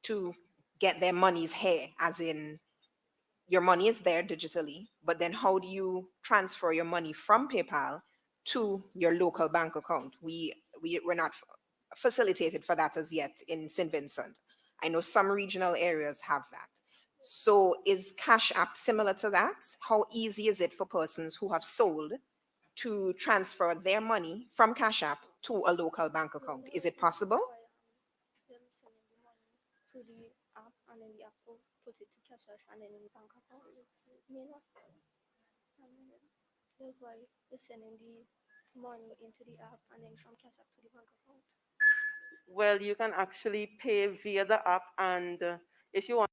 to get their monies here, as in your money is there digitally, but then how do you transfer your money from PayPal to your local bank account? We're not facilitated for that as yet in St. Vincent. I know some regional areas have that. So is Cash App similar to that? How easy is it for persons who have sold to transfer their money from Cash App to a local bank account? Is it possible? Them sending the money to the app, and then the app will put it to cash out and then in the bank account. That's why they're sending the money into the app and then from cash app to the bank account. Well, you can actually pay via the app, and if you want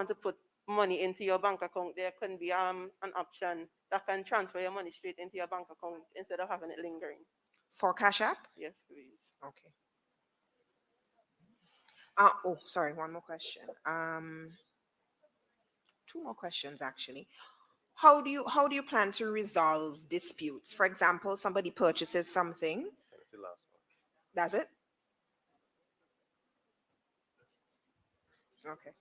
to put money into your bank account, there can be an option that can transfer your money straight into your bank account instead of having it lingering. For Cash App? Yes, please. Okay. Sorry, one more question. Two more questions actually. How do you plan to resolve disputes? For example, somebody purchases something. That's the last one. That's it? Okay.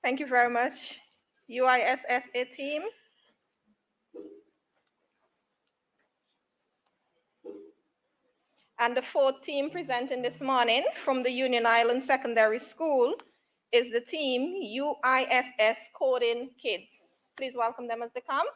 Thank you very much, UISSA team. And the fourth team presenting this morning from the Union Island Secondary School is the team UISS Coding Kids. Please welcome them as they come.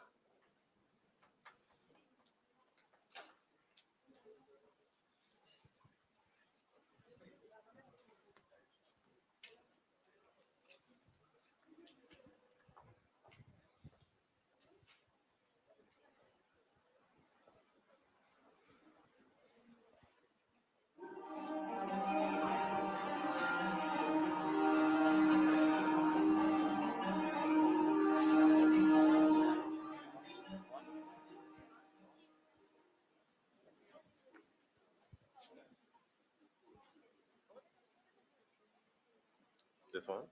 This one?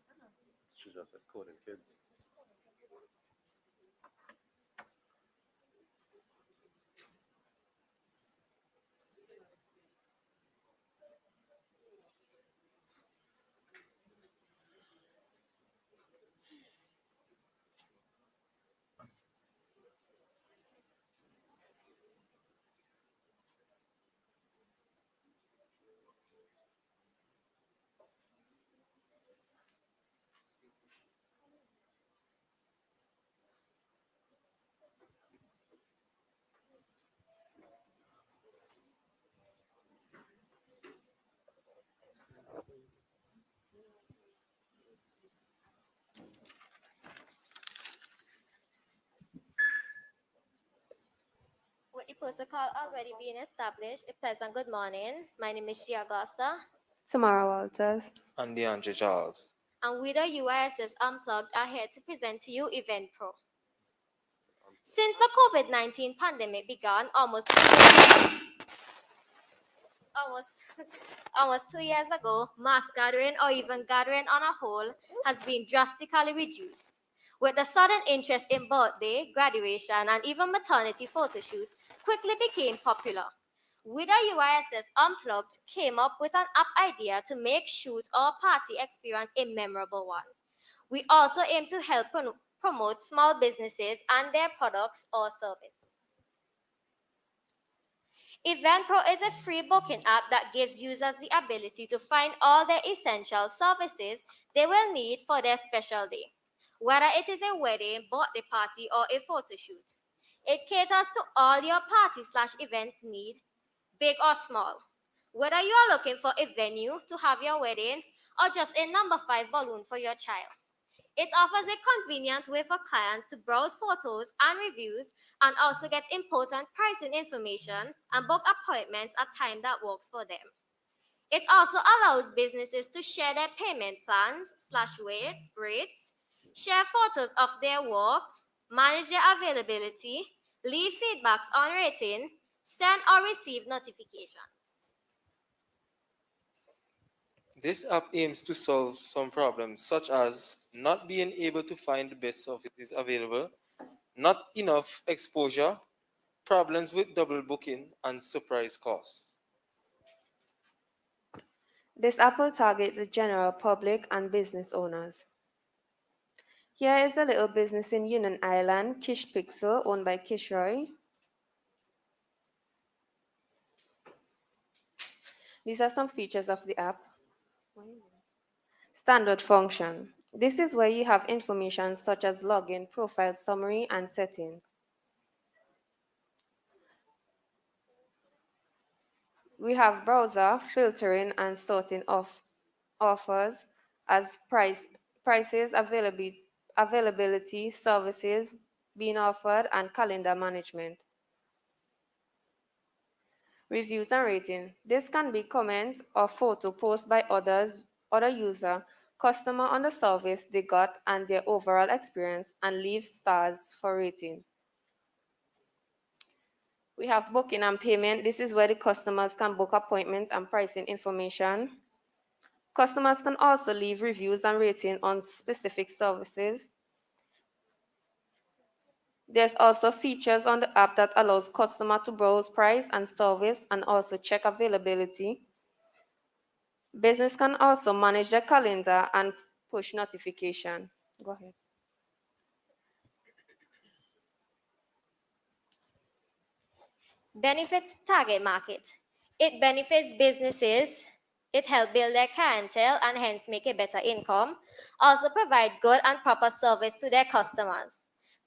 She just said coding kids. With the protocol already being established, a pleasant good morning. My name is Gia Augusta. Tamara Walters. And DeAndre Charles. And we, the UISS Unplugged, are here to present to you EventPro. Since the COVID-19 pandemic began almost 2 years ago, mass gathering or even gathering on a whole has been drastically reduced. With the sudden interest in birthday, graduation, and even maternity photo shoots quickly became popular. We, the UISS Unplugged, came up with an app idea to make shoot or party experience a memorable one. We also aim to help promote small businesses and their products or service. EventPro is a free booking app that gives users the ability to find all their essential services they will need for their special day, whether it is a wedding, birthday party, or a photo shoot. It caters to all your party/events need, big or small. Whether you are looking for a venue to have your wedding or just a number 5 balloon for your child. It offers a convenient way for clients to browse photos and reviews and also get important pricing information and book appointments at time that works for them. It also allows businesses to share their payment plans/rates, share photos of their works, manage their availability, leave feedbacks on rating, send or receive notifications. This app aims to solve some problems such as not being able to find the best services available, not enough exposure, problems with double booking, and surprise costs. This app will target the general public and business owners. Here is a little business in Union Island, Kish Pixel, owned by Kish Roy. These are some features of the app. Standard function. This is where you have information such as login, profile summary, and settings. We have browser filtering and sorting of offers as prices, availability, services being offered, and calendar management. Reviews and rating. This can be comments or photo post by other user, customer on the service they got and their overall experience, and leave stars for rating. We have booking and payment. This is where the customers can book appointments and pricing information. Customers can also leave reviews and rating on specific services. There's also features on the app that allows customer to browse price and service and also check availability. Business can also manage their calendar and push notification. Go ahead. Benefits target market. It benefits businesses. It helps build their clientele and hence make a better income. Also provide good and proper service to their customers.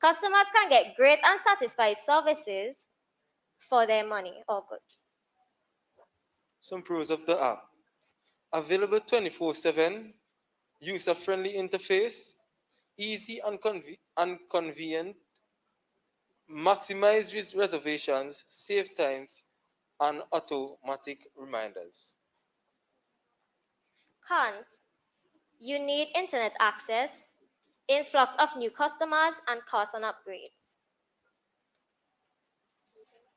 Customers can get great and satisfied services for their money or goods. Some pros of the app. Available 24/7, user-friendly interface, easy and convenient, maximize reservations, save times, and automatic reminders. Cons. You need internet access, influx of new customers, and cost on upgrades.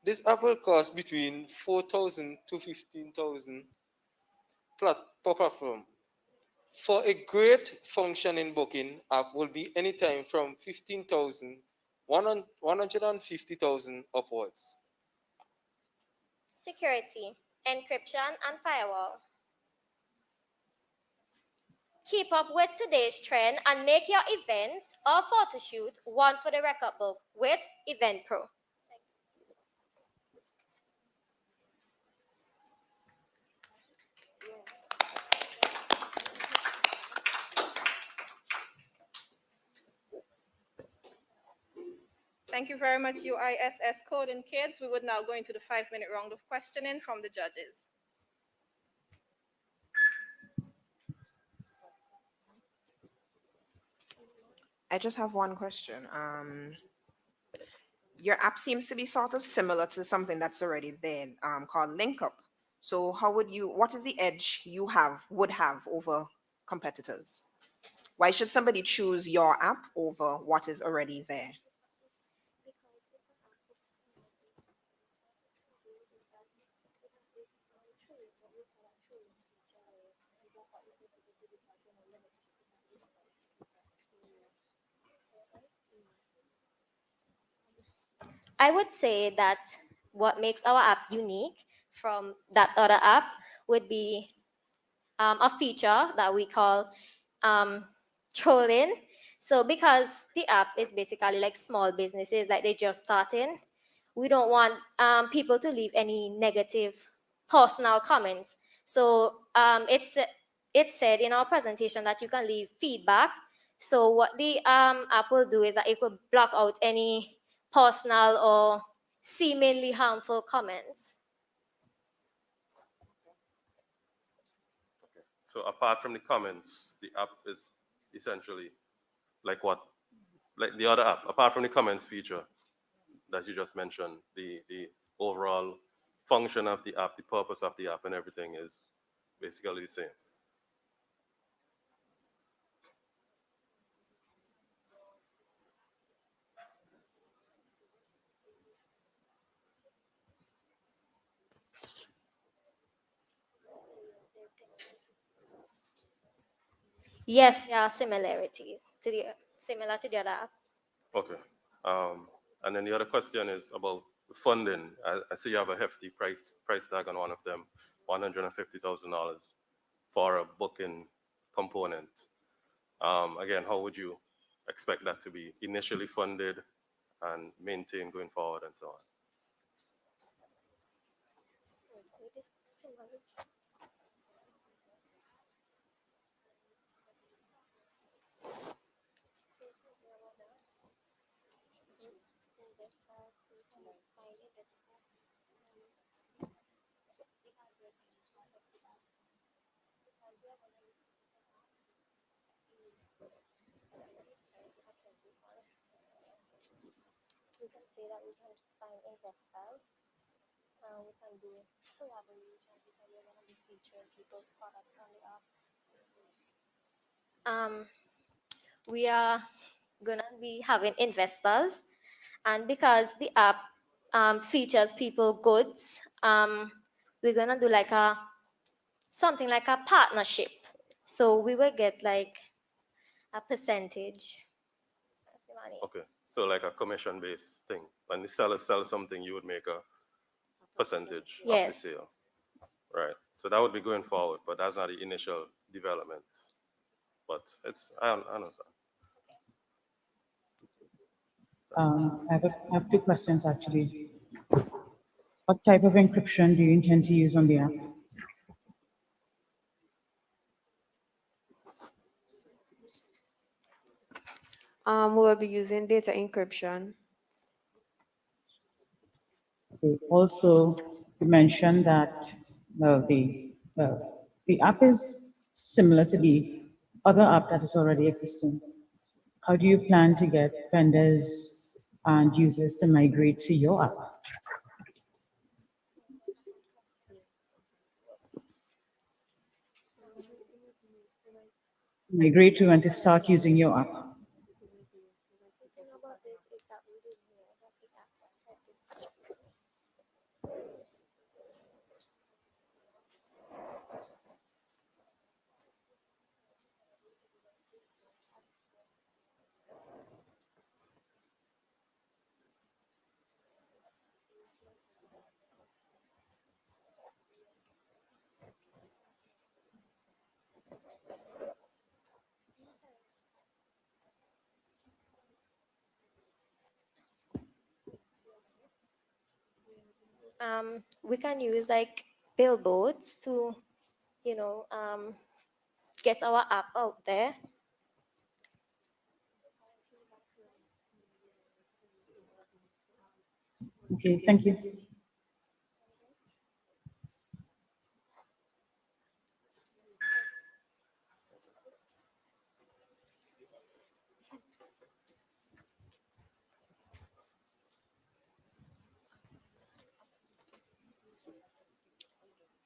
This app will cost between 4,000 to 15,000 per platform. For a great functioning booking app will be anytime from 15,000, 150,000 upwards. Security, encryption, and firewall. Keep up with today's trend and make your events or photo shoot one for the record book with Event Pro. Thank you very much, UISS Code and Kids. We would now go into the 5-minute round of questioning from the judges. I just have one question. Your app seems to be sort of similar to something that's already there, called Link Up. So what is the edge you would have over competitors? Why should somebody choose your app over what is already there? I would say that what makes our app unique from that other app would be a feature that we call trolling. So because the app is basically like small businesses, like they just starting, we don't want people to leave any negative personal comments. So it's said in our presentation that you can leave feedback. So what the app will do is that it will block out any personal or seemingly harmful comments. So apart from the comments, the app is essentially like what? Like the other app, apart from the comments feature that you just mentioned, the overall function of the app, the purpose of the app and everything is basically the same. Yes, there are similar to the other app. Okay. And then the other question is about the funding. I see you have a hefty price tag on one of them, $150,000 for a booking component. Again, how would you expect that to be initially funded and maintained going forward and so on? We can say that we can find investors, we can do collaboration because we're going to be featuring people's products on the app. We are going to be having investors, and because the app features people goods, we're going to do like something like a partnership. So we will get like a percentage of the money. Okay, so like a commission-based thing. When the seller sells something, you would make a percentage of the Yes. sale. Right, so that would be going forward, but that's not the initial development. But I understand. I have two questions actually. What type of encryption do you intend to use on the app? We will be using data encryption. Okay. Also, you mentioned that the app is similar to the other app that is already existing. How do you plan to get vendors and users to migrate to your app? Migrate to and to start using your app. The thing about it is that we didn't know that the app had this. We can use like billboards to, get our app out there. Okay, thank you.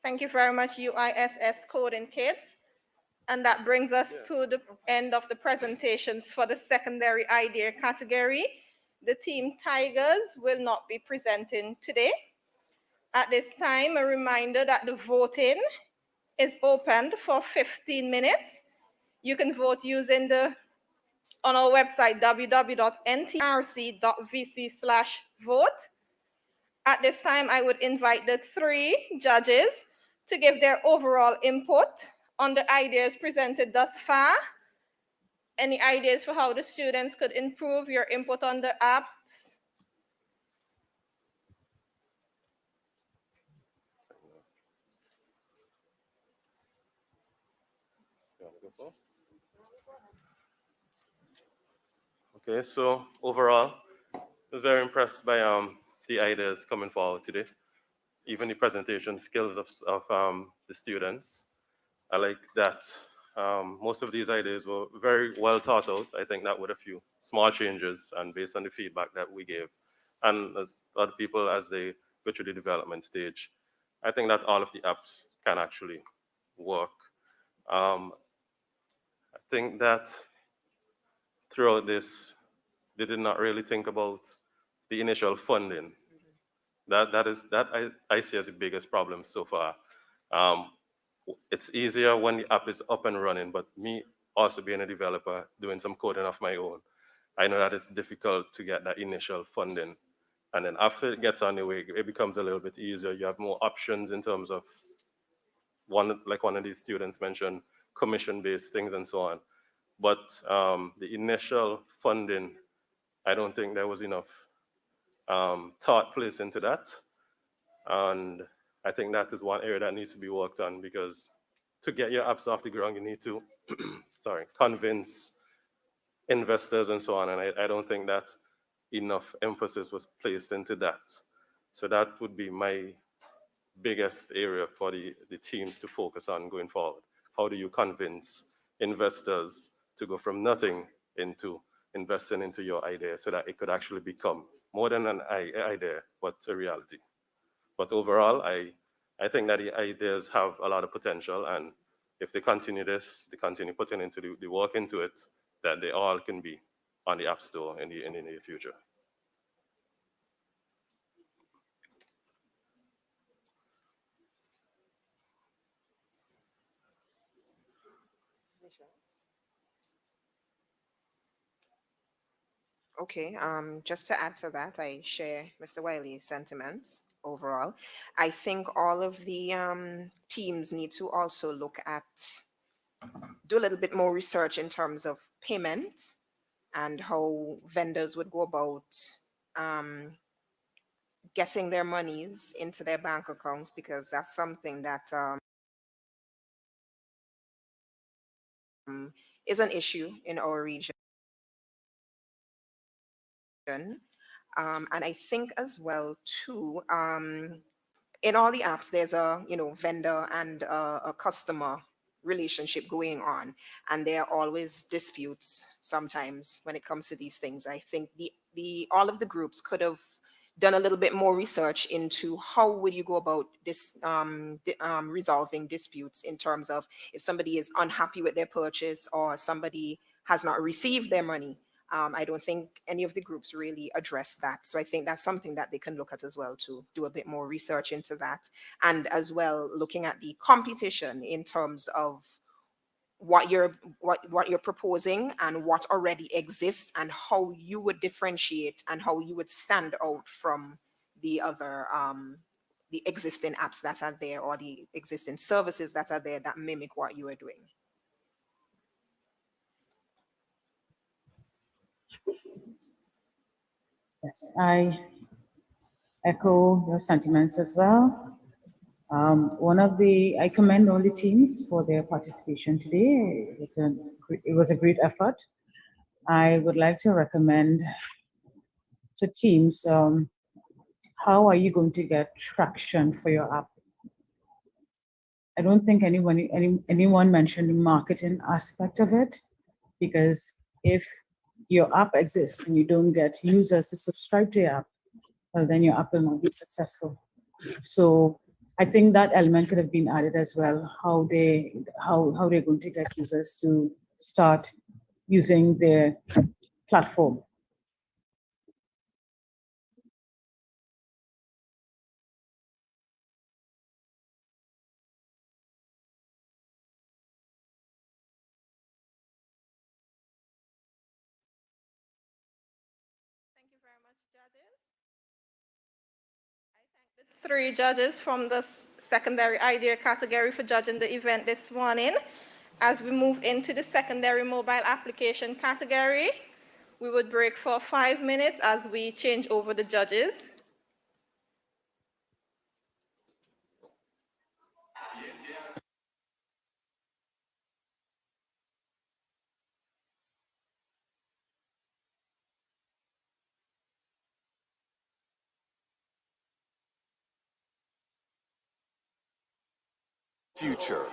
Thank you very much, UISS Coding Kids. And that brings us to the end of the presentations for the secondary idea category. The team Tigers will not be presenting today. At this time, a reminder that the voting is opened for 15 minutes. You can vote using on our website, www.ntrc.vc/vote. At this time, I would invite the three judges to give their overall input on the ideas presented thus far. Any ideas for how the students could improve your input on the apps? Okay, so overall, I was very impressed by the ideas coming forward today, even the presentation skills of the students. I like that most of these ideas were very well thought out. I think that with a few small changes and based on the feedback that we gave, and as other people as they go through the development stage, I think that all of the apps can actually work. I think that throughout this, they did not really think about the initial funding. That I see as the biggest problem so far. It's easier when the app is up and running, but me also being a developer, doing some coding of my own, I know that it's difficult to get that initial funding. And then after it gets on the way, it becomes a little bit easier. You have more options in terms of one of these students mentioned, commission-based things and so on. But the initial funding, I don't think there was enough thought placed into that. And I think that is one area that needs to be worked on, because to get your apps off the ground, you need to, convince investors and so on. And I don't think that enough emphasis was placed into that. So that would be my biggest area for the teams to focus on going forward. How do you convince investors to go from nothing into investing into your idea so that it could actually become more than an idea, but a reality? But overall, I think that the ideas have a lot of potential, and if they continue they continue putting into the work into it, that they all can be on the App Store in the near future. Okay, just to add to that, I share Mr. Wiley's sentiments overall. I think all of the teams need to also look at, do a little bit more research in terms of payment and how vendors would go about getting their monies into their bank accounts, because that's something that is an issue in our region. And I think as well too, in all the apps, there's a vendor and a customer relationship going on, and there are always disputes sometimes when it comes to these things. I think the all of the groups could have done a little bit more research into how would you go about this resolving disputes, in terms of if somebody is unhappy with their purchase or somebody has not received their money. I don't think any of the groups really address that. So I think that's something that they can look at as well, to do a bit more research into that. And as well, looking at the competition in terms of what you're proposing and what already exists, and how you would differentiate and how you would stand out from the other the existing apps that are there, or the existing services that are there that mimic what you are doing. Yes, I echo your sentiments as well. I commend all the teams for their participation today. It was a great effort. I would like to recommend to teams, how are you going to get traction for your app? I don't think anyone mentioned the marketing aspect of it, because if your app exists and you don't get users to subscribe to your app, well, then your app will not be successful. So I think that element could have been added as well, how they're going to get users to start using their platform. Thank you very much, judges. I thank the 3 judges from the secondary idea category for judging the event this morning. As we move into the secondary mobile application category, we would break for 5 minutes as we change over the judges. Future.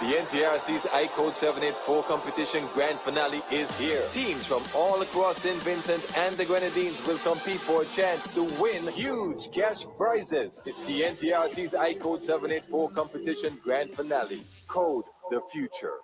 The NTRC's iCode784 competition grand finale is here. Teams from all across St. Vincent and the Grenadines will compete for a chance to win huge cash prizes. It's the NTRC's iCode784 competition grand finale. Code the future.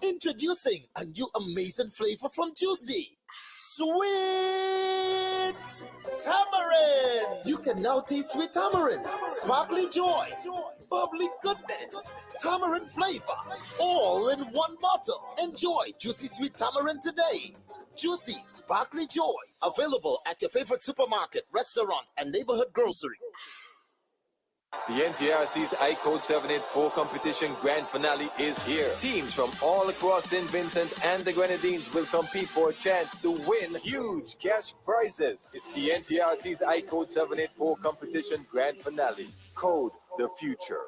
Introducing a new amazing flavor from Juicy. Sweet tamarind. You can now taste sweet tamarind, sparkly joy, bubbly goodness, tamarind flavor, all in one bottle. Enjoy Juicy Sweet Tamarind today. Juicy Sparkly Joy. Available at your favorite supermarket, restaurant, and neighborhood grocery. The NTRC's iCode784 competition grand finale is here. Teams from all across St. Vincent and the Grenadines will compete for a chance to win huge cash prizes. It's the NTRC's iCode784 competition grand finale. Code the future.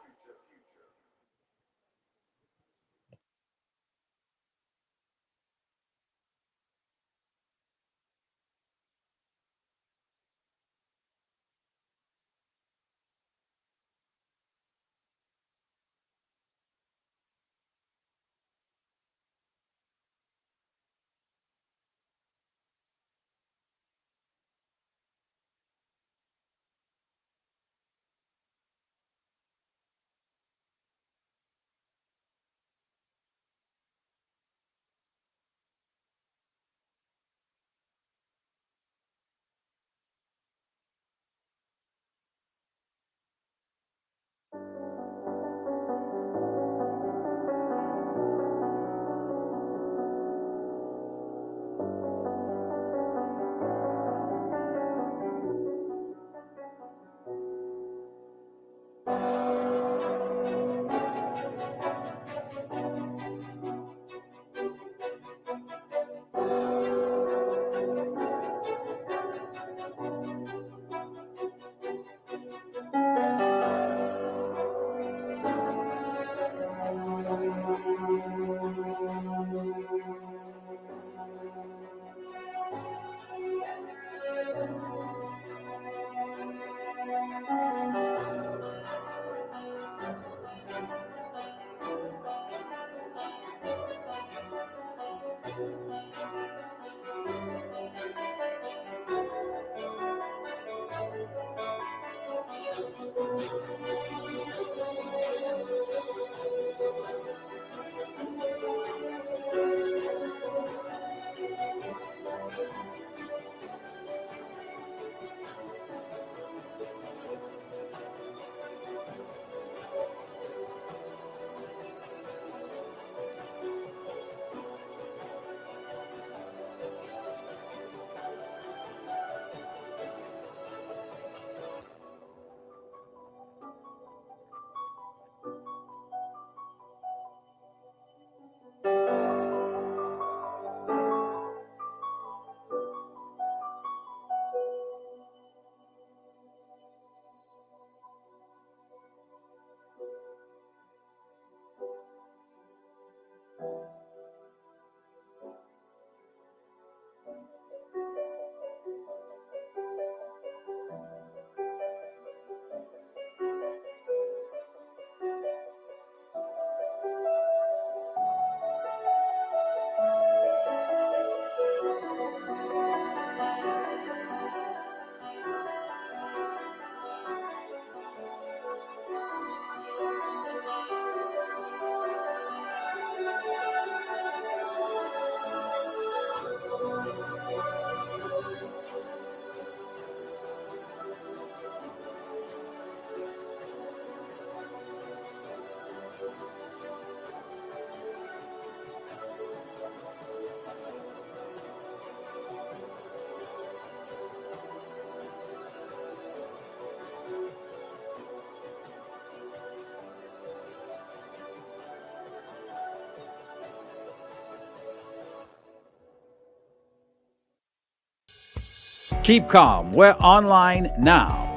Keep calm. We're online now.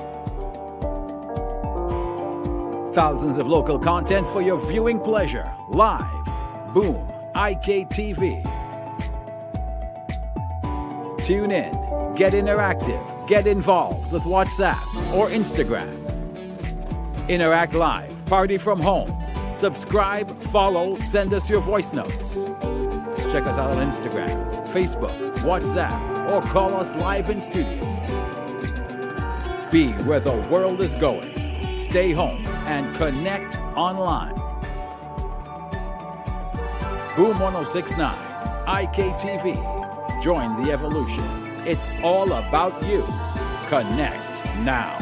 Thousands of local content for your viewing pleasure. Live. Boom. IKTV. Tune in. Get interactive. Get involved with WhatsApp or Instagram. Interact live. Party from home. Subscribe, follow, send us your voice notes. Check us out on Instagram, Facebook, WhatsApp, or call us live in studio. Be where the world is going. Stay home and connect online. Boom 1069, IKTV. Join the evolution. It's all about you. Connect now.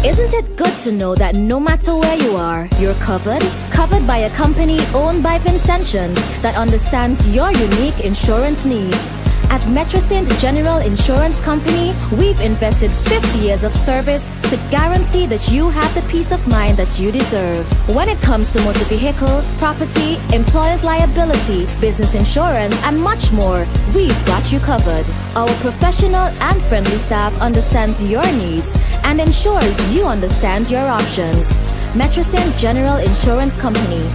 Isn't it good to know that no matter where you are, you're covered? Covered by a company owned by Vincentians that understands your unique insurance needs. At Metrosint General Insurance Company, we've invested 50 years of service to guarantee that you have the peace of mind that you deserve. When it comes to motor vehicle, property, employer's liability, business insurance, and much more, we've got you covered. Our professional and friendly staff understands your needs and ensures you understand your options. Metrosint General Insurance Company.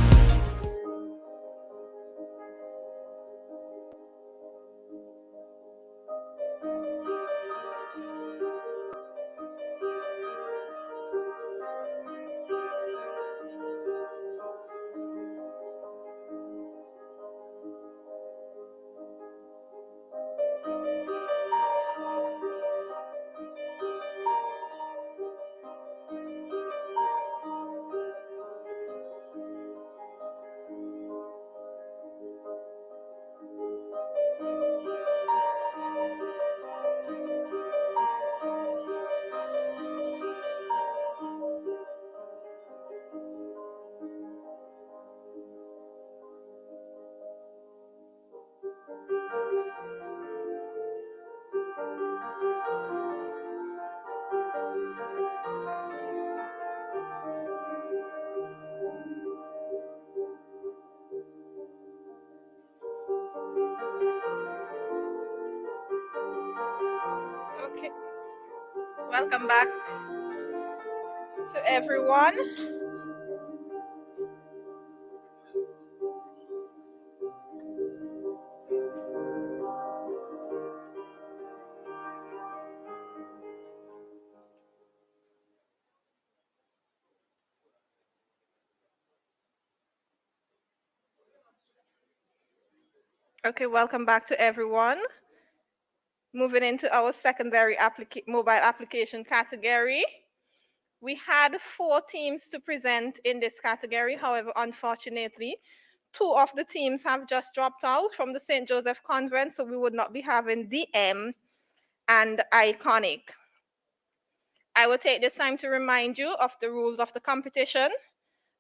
Okay, welcome back to everyone. Okay, welcome back to everyone. Moving into our secondary mobile application category. We had 4 teams to present in this category. However, unfortunately, 2 of the teams have just dropped out from the St. Joseph Convent, so we would not be having DM and Iconic. I will take this time to remind you of the rules of the competition.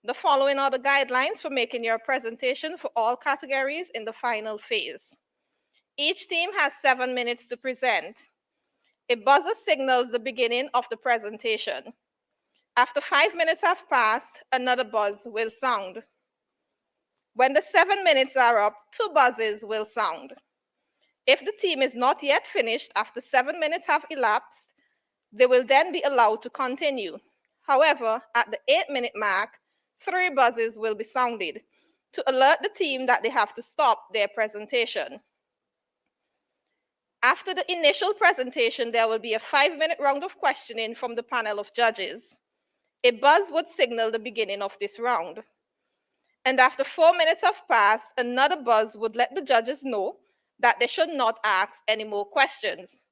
The following are the guidelines for making your presentation for all categories in the final phase. Each team has 7 minutes to present. A buzzer signals the beginning of the presentation. After 5 minutes have passed, another buzz will sound. When the 7 minutes are up, 2 buzzes will sound. If the team is not yet finished after 7 minutes have elapsed, they will then be allowed to continue. However, at the 8-minute mark, 3 buzzes will be sounded to alert the team that they have to stop their presentation. After the initial presentation, there will be a 5-minute round of questioning from the panel of judges. A buzz would signal the beginning of this round. And after 4 minutes have passed, another buzz would let the judges know that they should not ask any more questions.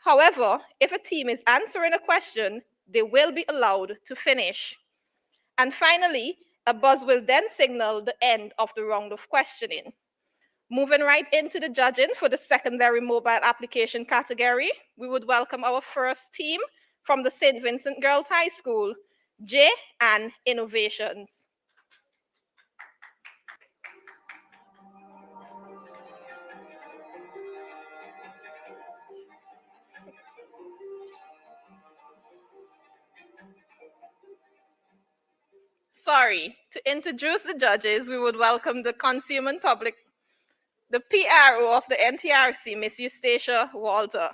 However, if a team is answering a question, they will be allowed to finish. And finally, a buzz will then signal the end of the round of questioning. Moving right into the judging for the secondary mobile application category, we would welcome our first team from the St. Vincent Girls High School, J and Innovations. Sorry, to introduce the judges, we would welcome the Consumer and Public, the PRO of the NTRC, Miss Eustacia Walter.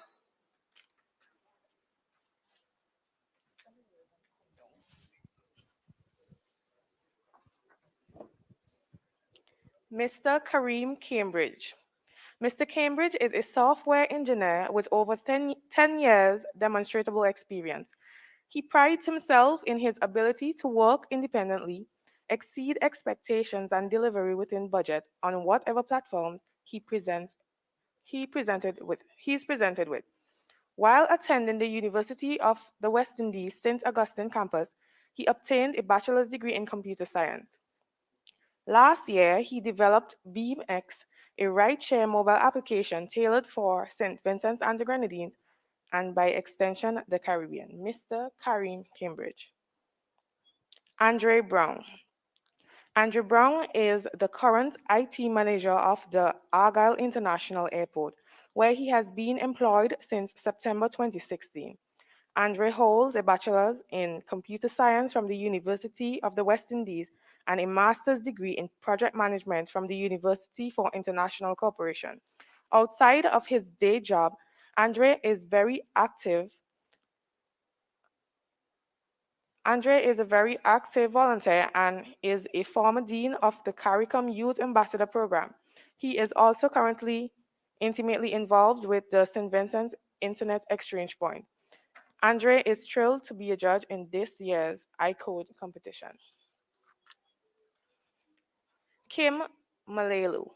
Mr. Kareem Cambridge. Mr. Cambridge is a software engineer with over 10 years demonstrable experience. He prides himself in his ability to work independently, exceed expectations, and delivery within budget on whatever platforms he's presented with. While attending the University of the West Indies St. Augustine campus, he obtained a bachelor's degree in computer science. Last year, he developed BeamX, a ride-share mobile application tailored for St. Vincent and the Grenadines, and by extension, the Caribbean. Mr. Kareem Cambridge. Andre Brown. Andrew Brown is the current IT manager of the Argyle International Airport, where he has been employed since September 2016. Andre holds a bachelor's in computer science from the University of the West Indies and a master's degree in project management from the University for International Cooperation. Outside of his day job, Andre is a very active volunteer and is a former dean of the CARICOM Youth Ambassador Program. He is also currently intimately involved with the St. Vincent Internet Exchange Point. Andre is thrilled to be a judge in this year's iCode competition. Kim Malelu.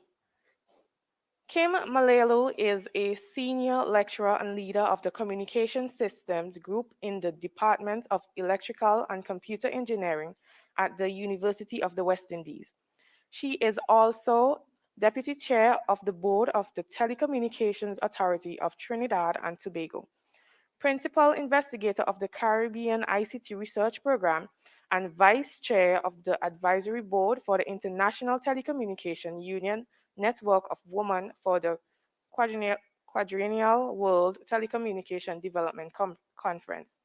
Kim Malelu is a senior lecturer and leader of the Communication Systems Group in the Department of Electrical and Computer Engineering at the University of the West Indies. She is also Deputy Chair of the Board of the Telecommunications Authority of Trinidad and Tobago, Principal Investigator of the Caribbean ICT Research Program, and Vice Chair of the Advisory Board for the International Telecommunication Union Network of Women for the Quadrennial World Telecommunication Development Conference.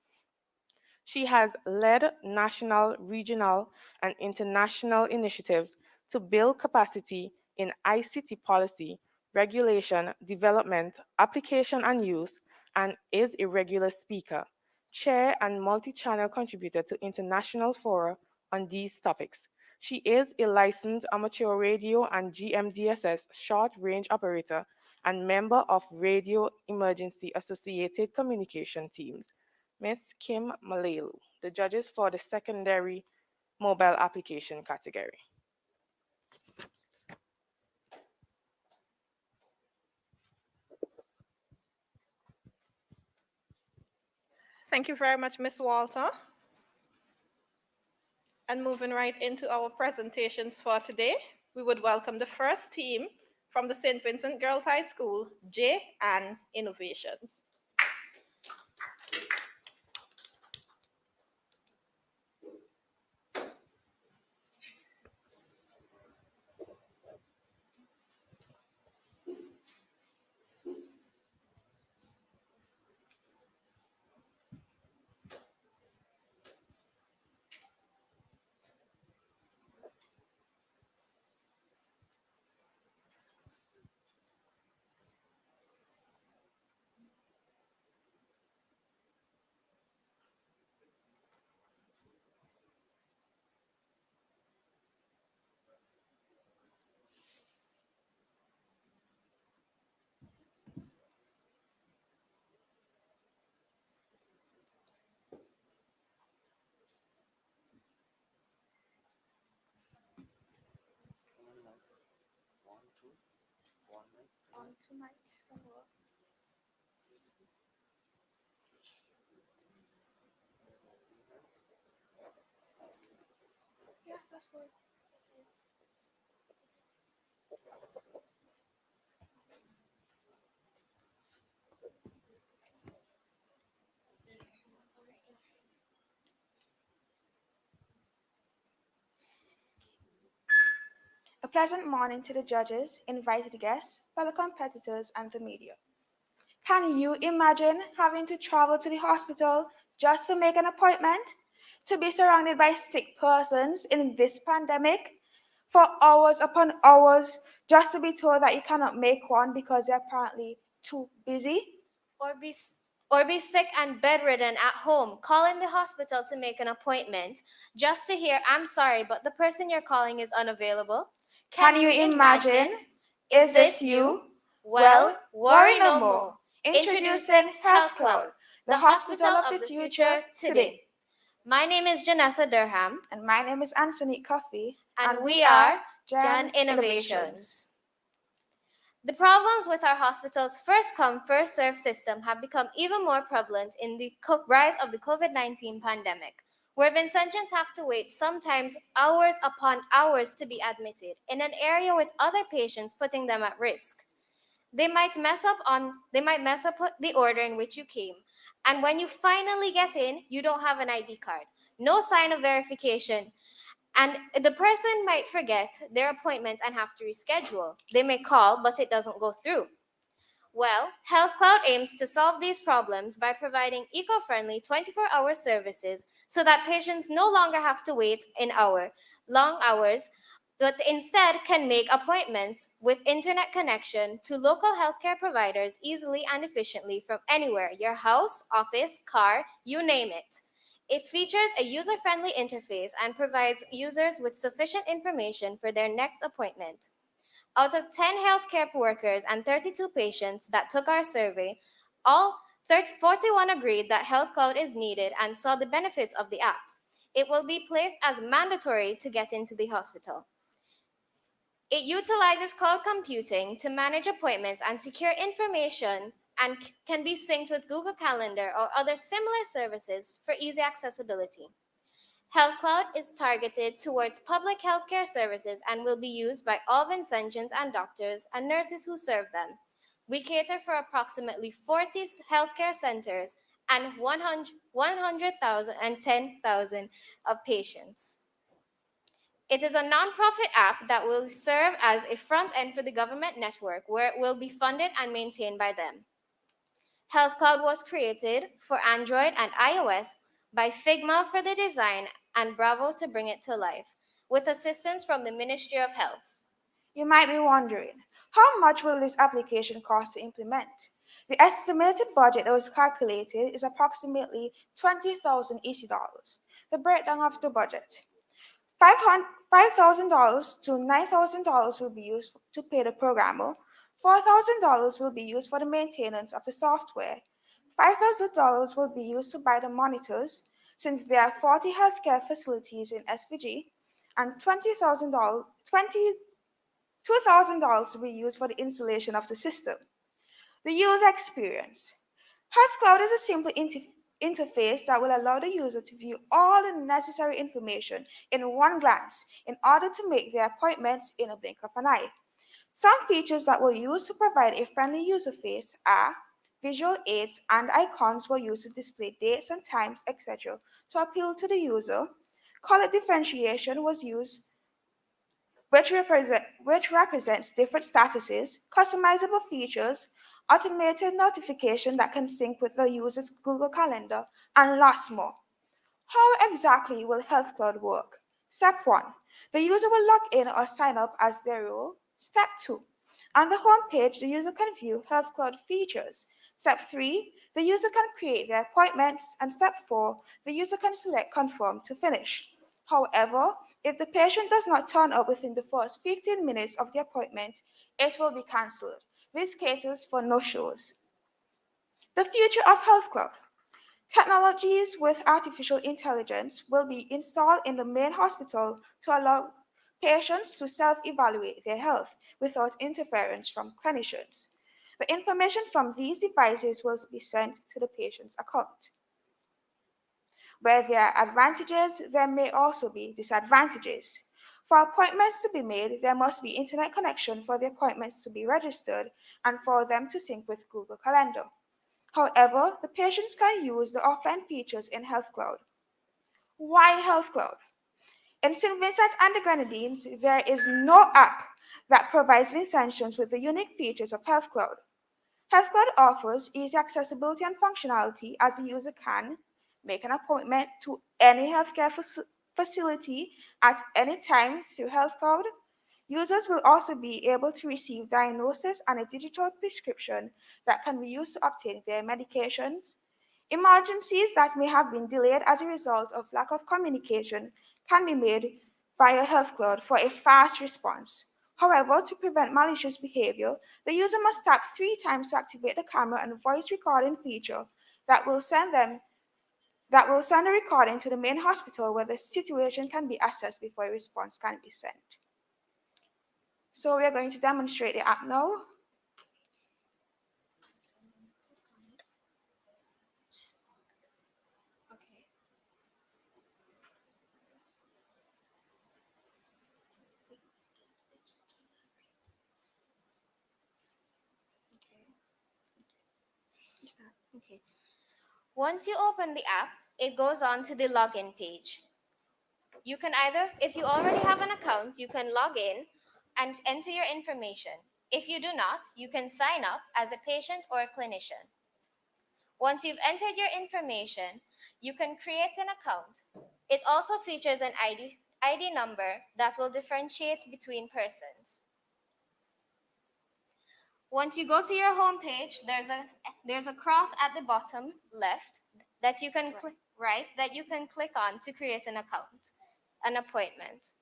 She has led national, regional, and international initiatives to build capacity in ICT policy, regulation, development, application, and use, and is a regular speaker, chair, and multi-channel contributor to international fora on these topics. She is a licensed amateur radio and GMDSS short-range operator and member of Radio Emergency Associated Communication Teams. Ms. Kim Malelu, the judges for the secondary mobile application category. Thank you very much, Ms. Walter. And moving right into our presentations for today, we would welcome the first team from the St. Vincent Girls High School, J and Innovations. On to mics. Yes, that's good. A pleasant morning to the judges, invited guests, fellow competitors, and the media. Can you imagine having to travel to the hospital just to make an appointment? To be surrounded by sick persons in this pandemic for hours upon hours just to be told that you cannot make one because you're apparently too busy? Or be sick and bedridden at home, calling the hospital to make an appointment just to hear, "I'm sorry, but the person you're calling is unavailable." Can you imagine? Is this you? Well, worry no more. Introducing Health Cloud, the hospital of the future today. My name is Janessa Durham, And my name is Anthony Coffey, and we are Jan Jan Innovations. The problems with our hospital's first come, first served system have become even more prevalent in the rise of the COVID-19 pandemic, where Vincentians have to wait sometimes hours upon hours to be admitted in an area with other patients, putting them at risk. They might mess up the order in which you came, and when you finally get in, you don't have an ID card, no sign of verification, and the person might forget their appointment and have to reschedule. They may call, but it doesn't go through. Well, Health Cloud aims to solve these problems by providing eco-friendly 24-hour services so that patients no longer have to wait long hours, but instead can make appointments with internet connection to local healthcare providers easily and efficiently from anywhere, your house, office, car, you name it. It features a user-friendly interface and provides users with sufficient information for their next appointment. Out of 10 healthcare workers and 32 patients that took our survey, 41 agreed that Health Cloud is needed and saw the benefits of the app. It will be placed as mandatory to get into the hospital. It utilizes cloud computing to manage appointments and secure information and can be synced with Google Calendar or other similar services for easy accessibility. Health Cloud is targeted towards public healthcare services and will be used by all Vincentians and doctors and nurses who serve them. We cater for approximately 40 healthcare centers and 100,000 and 10,000 of patients. It is a nonprofit app that will serve as a front end for the government network where it will be funded and maintained by them. Health Cloud was created for Android and iOS by Figma for the design and Bravo to bring it to life, with assistance from the Ministry of Health. You might be wondering, how much will this application cost to implement? The estimated budget that was calculated is approximately $20,000 EC. The breakdown of the budget. $5,000 to $9,000 will be used to pay the programmer. $4,000 will be used for the maintenance of the software. $5,000 will be used to buy the monitors, since there are 40 healthcare facilities in SVG, and $2,000 will be used for the installation of the system. The user experience. Health Cloud is a simple interface that will allow the user to view all the necessary information in one glance in order to make their appointments in a blink of an eye. Some features that were used to provide a friendly user face are visual aids and icons were used to display dates and times, etc., to appeal to the user. Color differentiation was used, which represents different statuses, customizable features, automated notification that can sync with the user's Google Calendar, and lots more. How exactly will Health Cloud work? Step 1. The user will log in or sign up as their role. Step 2. On the home page, the user can view Health Cloud features. Step 3. The user can create their appointments. And step 4. The user can select Confirm to finish. However, if the patient does not turn up within the first 15 minutes of the appointment, it will be cancelled. This caters for no-shows. The future of Health Cloud. Technologies with artificial intelligence will be installed in the main hospital to allow patients to self-evaluate their health without interference from clinicians. The information from these devices will be sent to the patient's account. Where there are advantages, there may also be disadvantages. For appointments to be made, there must be internet connection for the appointments to be registered and for them to sync with Google Calendar. However, the patients can use the offline features in Health Cloud. Why Health Cloud? In St. Vincent and the Grenadines, there is no app that provides Vincentians with the unique features of Health Cloud. Health Cloud offers easy accessibility and functionality as the user can make an appointment to any healthcare facility at any time through Health Cloud. Users will also be able to receive diagnosis and a digital prescription that can be used to obtain their medications. Emergencies that may have been delayed as a result of lack of communication can be made via Health Cloud for a fast response. However, to prevent malicious behavior, the user must tap 3 times to activate the camera and voice recording feature that will send a recording to the main hospital where the situation can be assessed before a response can be sent. So we are going to demonstrate the app now. Okay. Once you open the app, it goes on to the login page. You can either, if you already have an account, you can log in and enter your information. If you do not, you can sign up as a patient or a clinician. Once you've entered your information, you can create an account. It also features an ID number that will differentiate between persons. Once you go to your home page, there's a cross at the bottom left that you can click on to create an account, an appointment.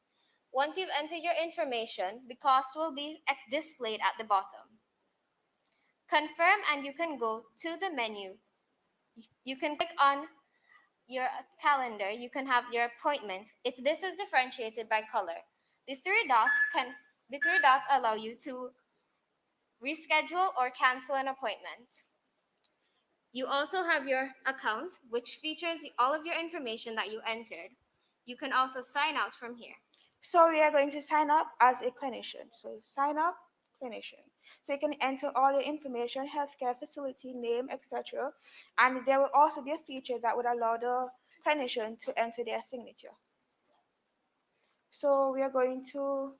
Once you've entered your information, the cost will be displayed at the bottom. Confirm and you can go to the menu. You can click on your calendar, you can have your appointment. This is differentiated by color. The three dots allow you to reschedule or cancel an appointment. You also have your account, which features all of your information that you entered. You can also sign out from here. So we are going to sign up as a clinician. So sign up, clinician. So you can enter all your information, healthcare facility, name, etc. And there will also be a feature that would allow the clinician to enter their signature. So we are going to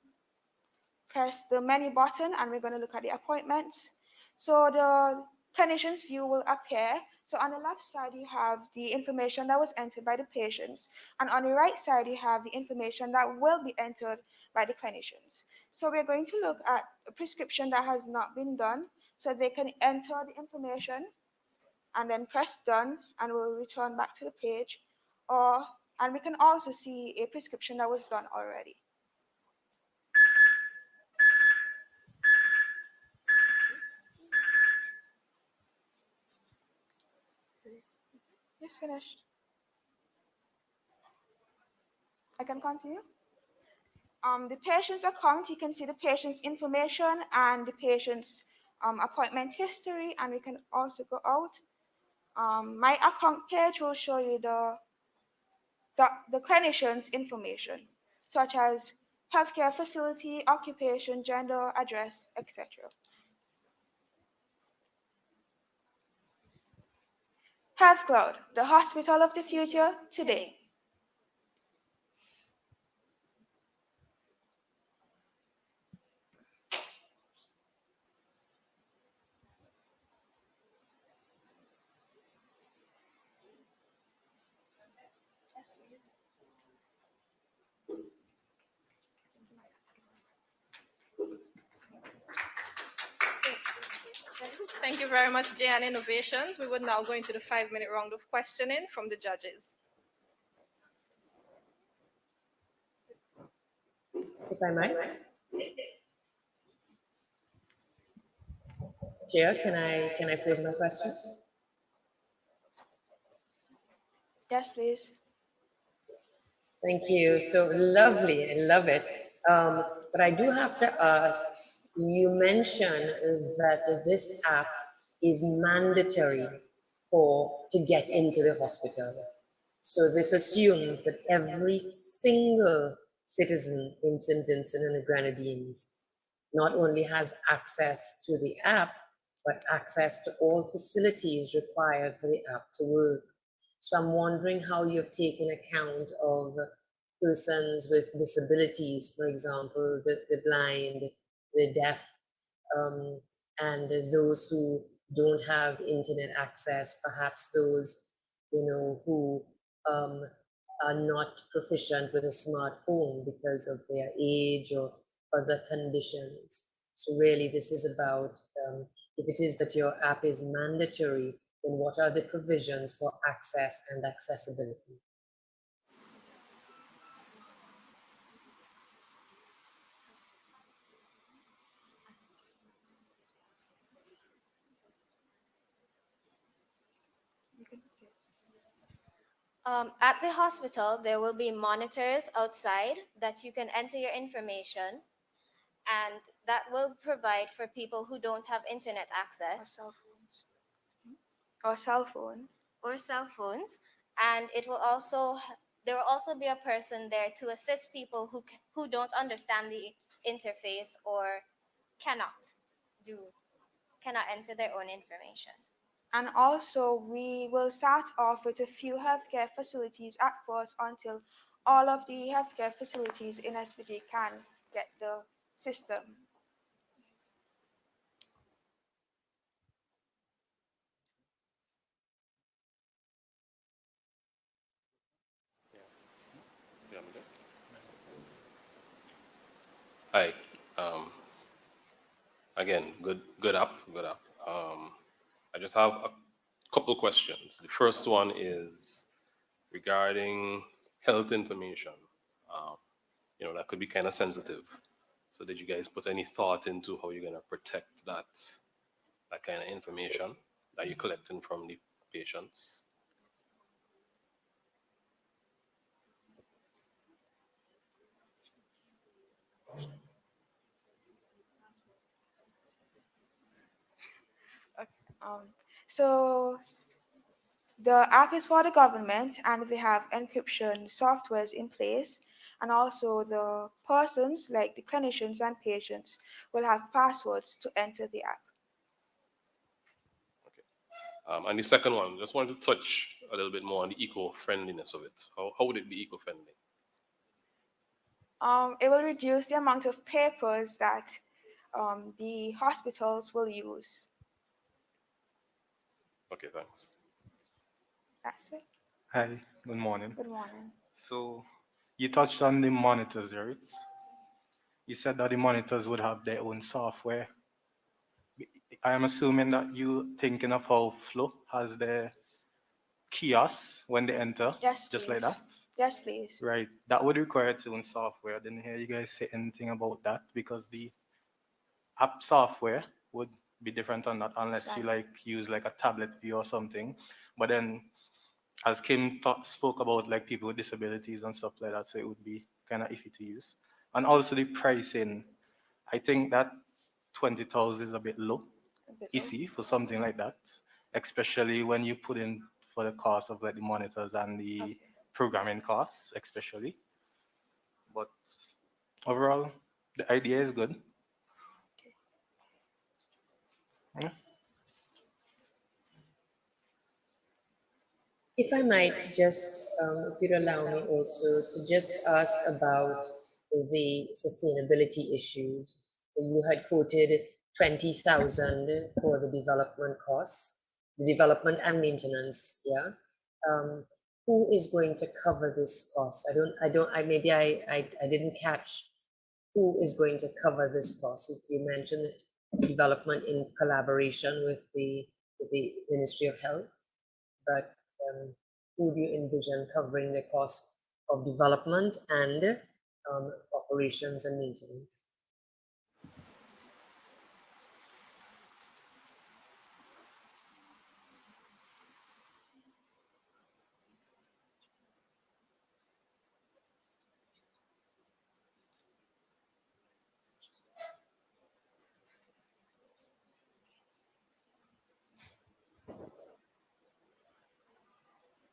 press the menu button and we're going to look at the appointments. So the clinician's view will appear. So on the left side, you have the information that was entered by the patients. And on the right side, you have the information that will be entered by the clinicians. So we're going to look at a prescription that has not been done. So they can enter the information and then press done and we'll return back to the page. And we can also see a prescription that was done already. Yes, finished. I can continue. The patient's account, you can see the patient's information and the patient's appointment history, and we can also go out. My account page will show you the clinician's information, such as healthcare facility, occupation, gender, address, etc. Health Cloud, the hospital of the future today. Thank you very much, JN Innovations. We will now go into the 5-minute round of questioning from the judges. If I might. Chair, can I pose my question? Yes, please. Thank you. So lovely. I love it. But I do have to ask, you mentioned that this app is mandatory to get into the hospital. So this assumes that every single citizen in St. Vincent and the Grenadines not only has access to the app, but access to all facilities required for the app to work. So I'm wondering how you've taken account of persons with disabilities, for example, the blind, the deaf, and those who don't have internet access, perhaps those, who are not proficient with a smartphone because of their age or other conditions. So really this is about, if it is that your app is mandatory, then what are the provisions for access and accessibility? At the hospital, there will be monitors outside that you can enter your information, and that will provide for people who don't have internet access Or cell phones. or cell phones. And there will also be a person there to assist people who don't understand the interface or cannot enter their own information. And also, we will start off with a few healthcare facilities at first until all of the healthcare facilities in SBD can get the system. Hi. Again, good up. I just have a couple questions. The first one is regarding health information. That could be kind of sensitive. So did you guys put any thought into how you're going to protect that kind of information that you're collecting from the patients? So the app is for the government, and we have encryption softwares in place. And also the persons, like the clinicians and patients, will have passwords to enter the app. And the second one, just wanted to touch a little bit more on the eco-friendliness of it. How would it be eco-friendly? It will reduce the amount of papers that the hospitals will use. Okay, thanks. That's it. Hi, good morning. Good morning. So you touched on the monitors, right? You said that the monitors would have their own software. I am assuming that you thinking of how Flow has their kiosks when they enter, Yes, just please. like that? Yes, please. Right. That would require its own software. I didn't hear you guys say anything about that because the app software would be different on that unless you use like a tablet view or something. But then as Kim spoke about like people with disabilities and stuff like that, so it would be kind of iffy to use. And also the pricing, I think that 20,000 is a bit low, iffy for something like that, especially when you put in for the cost of like the monitors and the programming costs, especially. But overall, the idea is good. Yeah. If I might just, if you'd allow me also to just ask about the sustainability issues. You had quoted 20,000 for the development costs, the development and maintenance, yeah? Who is going to cover this cost? Maybe I didn't catch who is going to cover this cost. You mentioned development in collaboration with the Ministry of Health, but who do you envision covering the cost of development and operations and maintenance?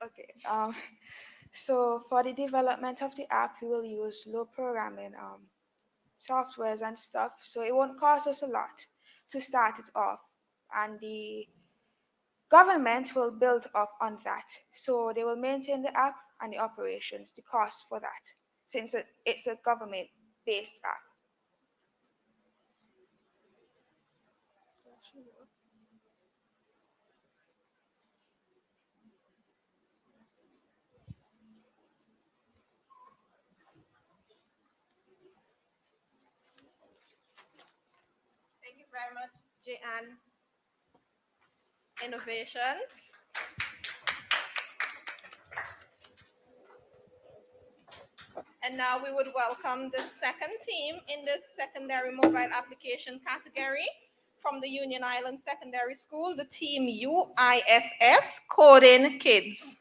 Okay. So for the development of the app, we will use low programming softwares and stuff. So it won't cost us a lot to start it off. And the government will build up on that. So they will maintain the app and the operations, the cost for that, since it's a government-based app. Thank you very much, Jeanne. Innovations. And now we would welcome the second team in the secondary mobile application category. from the Union Island Secondary School, the team UISS Coding Kids.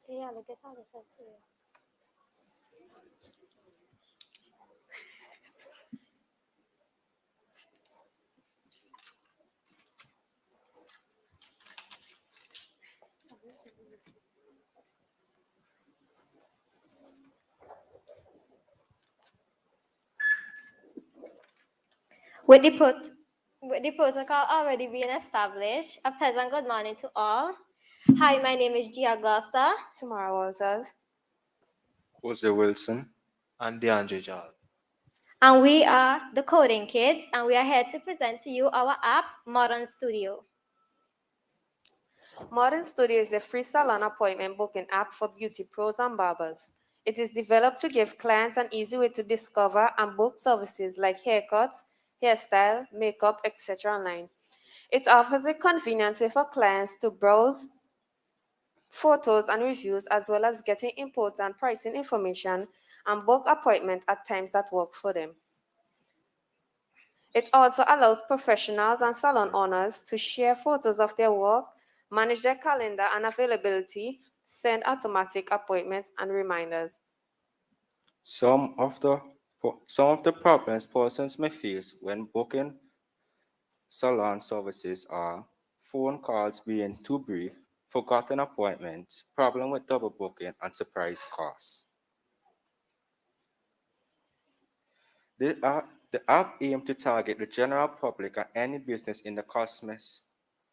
Yeah, look at how this is too. With the, with the protocol already being established, a pleasant good morning to all. Hi, my name is Gia Augusta. Tamara Walters. Jose Wilson. And DeAndre Jal. And we are the Coding Kids, and we are here to present to you our app, Modern Studio. Modern Studio is a free salon appointment booking app for beauty pros and barbers. It is developed to give clients an easy way to discover and book services like haircuts, hairstyle, makeup, etc. online. It offers a convenient way for clients to browse photos and reviews, as well as getting important pricing information and book appointments at times that work for them. It also allows professionals and salon owners to share photos of their work, manage their calendar and availability, send automatic appointments and reminders. Some of the problems persons may face when booking salon services are phone calls being too brief, forgotten appointments, problem with double booking, and surprise costs. The app aims to target the general public and any business in the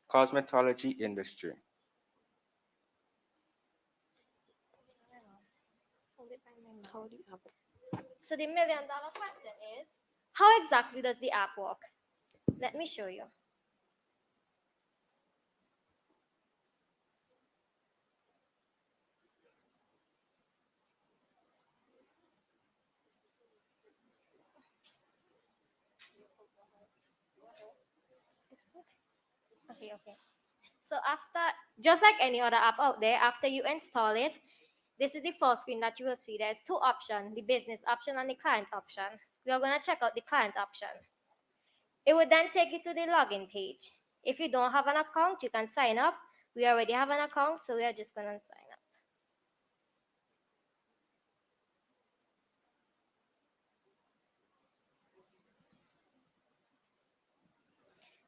cosmetology industry. So the $1 million question is, how exactly does the app work? Let me show you. Okay. So just like any other app out there, after you install it, this is the first screen that you will see. There's two options, the business option and the client option. We are going to check out the client option. It would then take you to the login page. If you don't have an account, you can sign up. We already have an account, so we are just going to sign up.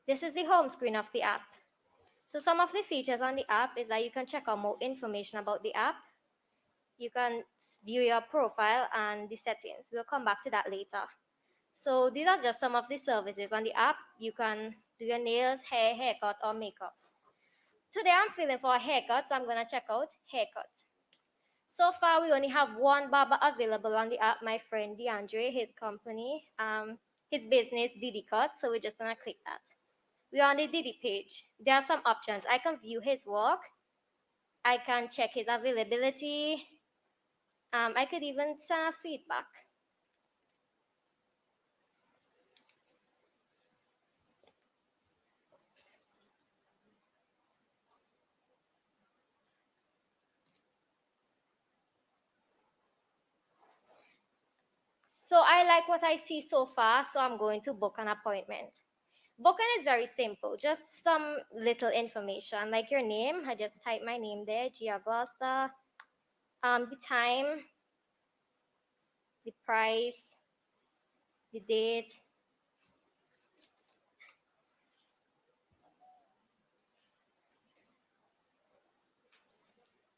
This is the home screen of the app. So some of the features on the app is that you can check out more information about the app. You can view your profile and the settings. We'll come back to that later. So these are just some of the services on the app. You can do your nails, hair, haircut, or makeup. Today I'm feeling for a haircut, so I'm going to check out haircuts. So far, we only have one barber available on the app, my friend DeAndre, his company, his business, Diddy Cut. So we're just going to click that. We're on the Diddy page. There are some options. I can view his work. I can check his availability. I could even send a feedback. So I like what I see so far, so I'm going to book an appointment. Booking is very simple, just some little information, like your name. I just type my name there, Gia Augusta, the time, the price, the date.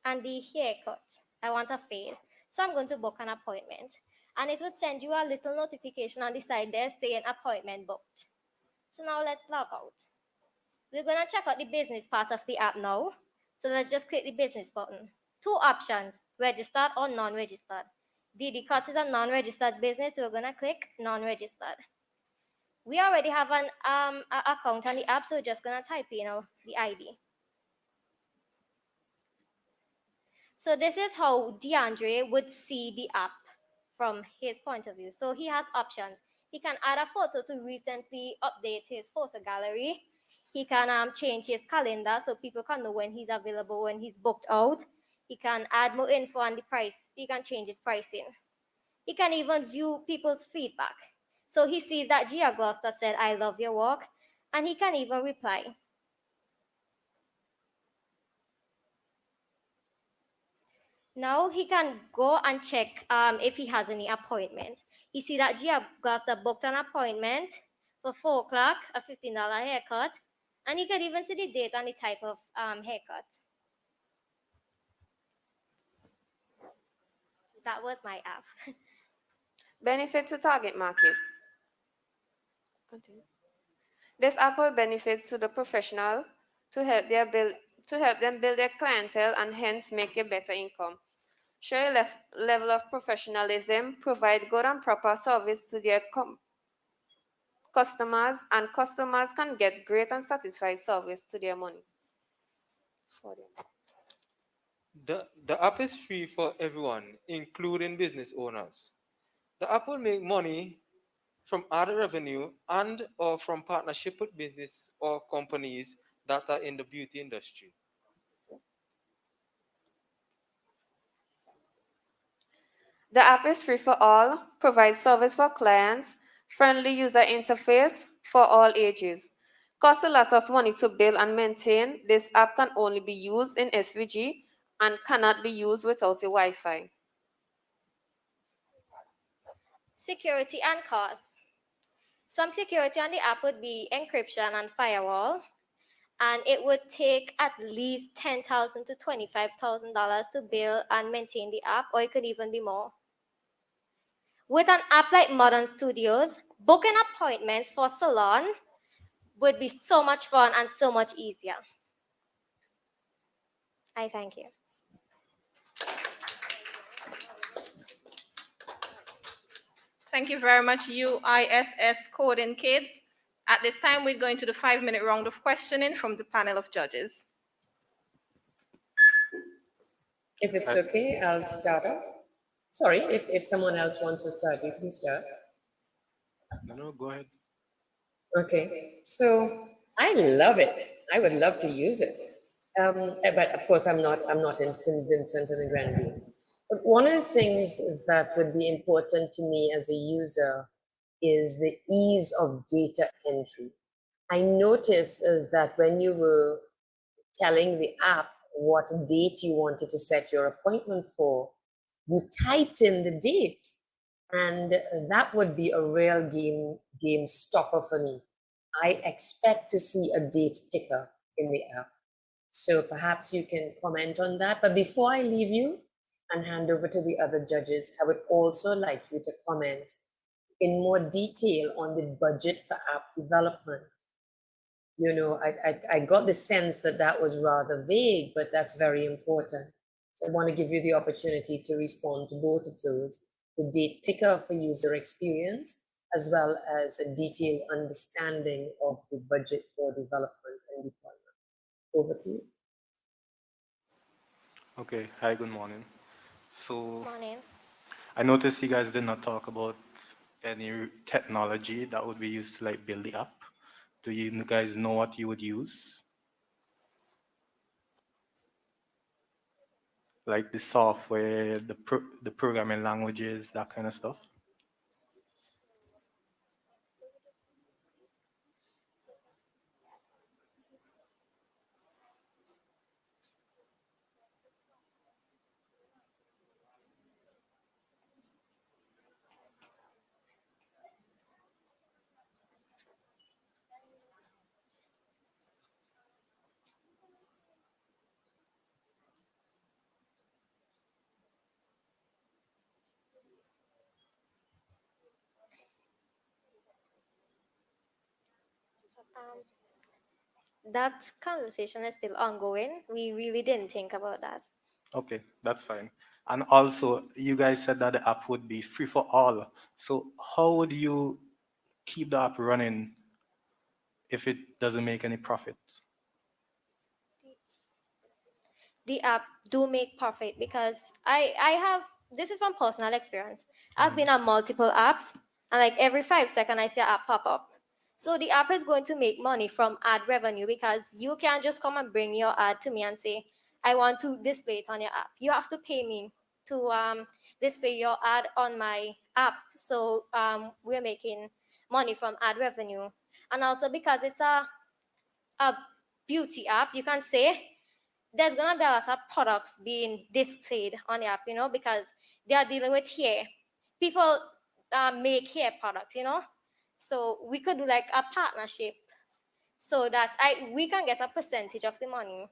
and the haircut. I want a fade. So I'm going to book an appointment. And it would send you a little notification on the side there saying appointment booked. So now let's log out. We're going to check out the business part of the app now. So let's just click the business button. Two options, registered or non-registered. The cut is a non-registered business, so we're going to click non-registered. We already have an account on the app, so we're just going to type in the ID. So this is how DeAndre would see the app from his point of view. So he has options. He can add a photo to recently update his photo gallery. He can change his calendar so people can know when he's available, when he's booked out. He can add more info on the price. He can change his pricing. He can even view people's feedback. So he sees that Gia Gloucester said, "I love your work," and he can even reply. Now he can go and check if he has any appointments. He see that Gia Gloucester booked an appointment for 4 o'clock, a $15 haircut, and he can even see the date and the type of haircut. That was my app. Benefit to target market. Continue. This app will benefit to the professional to help them build their clientele and hence make a better income. Show a level of professionalism, provide good and proper service to their customers, and customers can get great and satisfied service to their money. For them. The app is free for everyone, including business owners. The app will make money from other revenue and or from partnership with business or companies that are in the beauty industry. The app is free for all, provides service for clients, friendly user interface for all ages. Costs a lot of money to build and maintain. This app can only be used in SVG and cannot be used without a Wi-Fi. Security and costs. Some security on the app would be encryption and firewall, and it would take at least $10,000 to $25,000 to build and maintain the app, or it could even be more. With an app like Modern Studios, booking appointments for salon would be so much fun and so much easier. I thank you. Thank you very much, UISS Code and Kids. At this time, we're going to the 5-minute round of questioning from the panel of judges. If it's okay, I'll start off. Sorry, if someone else wants to start, you can start. No, go ahead. Okay, so I love it. I would love to use it. But of course, I'm not in St. Vincent and the Grenadines. But one of the things that would be important to me as a user is the ease of data entry. I noticed that when you were telling the app what date you wanted to set your appointment for, you typed in the date, and that would be a real game stopper for me. I expect to see a date picker in the app. So perhaps you can comment on that. But before I leave you and hand over to the other judges, I would also like you to comment in more detail on the budget for app development. You know, I got the sense that that was rather vague, but that's very important. So I want to give you the opportunity to respond to both of those, the date picker for user experience, as well as a detailed understanding of the budget for development and deployment. Over to you. Okay, hi, good morning. So, Morning. I noticed you guys did not talk about any technology that would be used to like build the app. Do you guys know what you would use? Like the software, the programming languages, that kind of stuff? That conversation is still ongoing. We really didn't think about that. Okay, that's fine. And also, you guys said that the app would be free for all. So how would you keep the app running if it doesn't make any profit? The app do make profit because I have, this is from personal experience. I've been on multiple apps and like every 5 seconds I see an app pop up. So the app is going to make money from ad revenue because you can't just come and bring your ad to me and say, I want to display it on your app. You have to pay me to display your ad on my app. So we're making money from ad revenue. And also because it's a beauty app, you can say there's gonna be a lot of products being displayed on the app, because they are dealing with hair. People make hair products, So we could do like a partnership so that we can get a percentage of the money,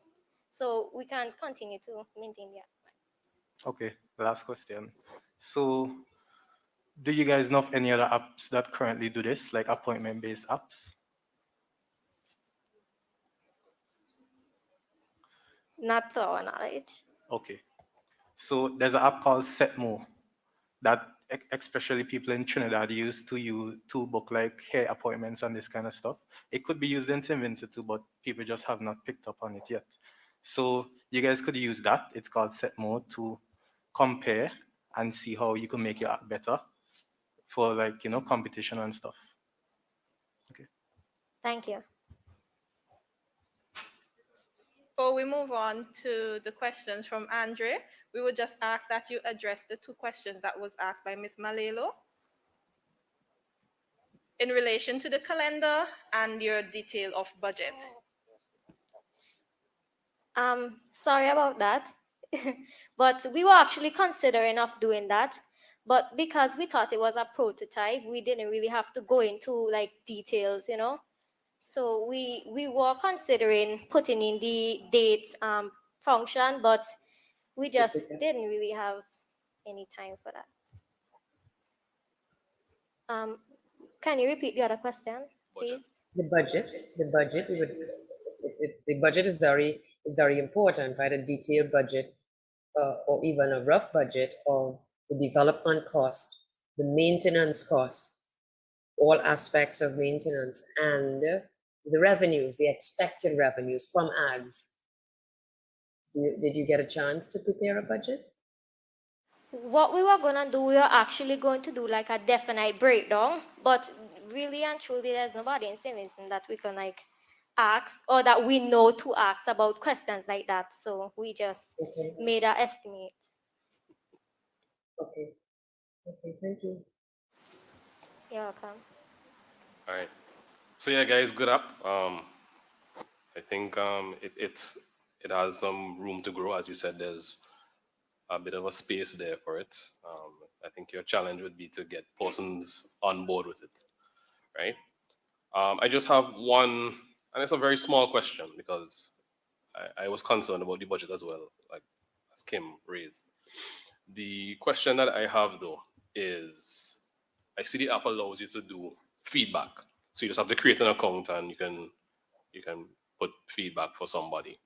so we can continue to maintain the app. Okay, last question. So do you guys know of any other apps that currently do this, like appointment-based apps? Not to our knowledge. Okay. So there's an app called Setmo that especially people in Trinidad use to book like hair appointments and this kind of stuff. It could be used in St. Vincent too, but people just have not picked up on it yet. So you guys could use that. It's called Setmo to compare and see how you can make your app better for like, competition and stuff. Okay. Thank you. Before we move on to the questions from Andre, we would just ask that you address the two questions that was asked by Ms. Malelu in relation to the calendar and your detail of budget. Sorry about that. But we were actually considering of doing that. But because we thought it was a prototype, we didn't really have to go into like details, So we were considering putting in the date function, but we just didn't really have any time for that. Can you repeat the other question, please? The budget, the budget is very important, right? A detailed budget, or even a rough budget of the development cost, the maintenance costs, all aspects of maintenance, and the revenues, the expected revenues from ads. Did you get a chance to prepare a budget? What we were gonna do, we were actually going to do like a definite breakdown, but really and truly, there's nobody in St. Vincent that we can like ask or that we know to ask about questions like that. So we just made an estimate. Okay. Okay, thank you. You're welcome. All right. So yeah, guys, good up. I think it has some room to grow. As you said, there's a bit of a space there for it. I think your challenge would be to get persons on board with it, right? I just have one, and it's a very small question because I was concerned about the budget as well, like as Kim raised. The question that I have though is, I see the app allows you to do feedback. So you just have to create an account and you can put feedback for somebody.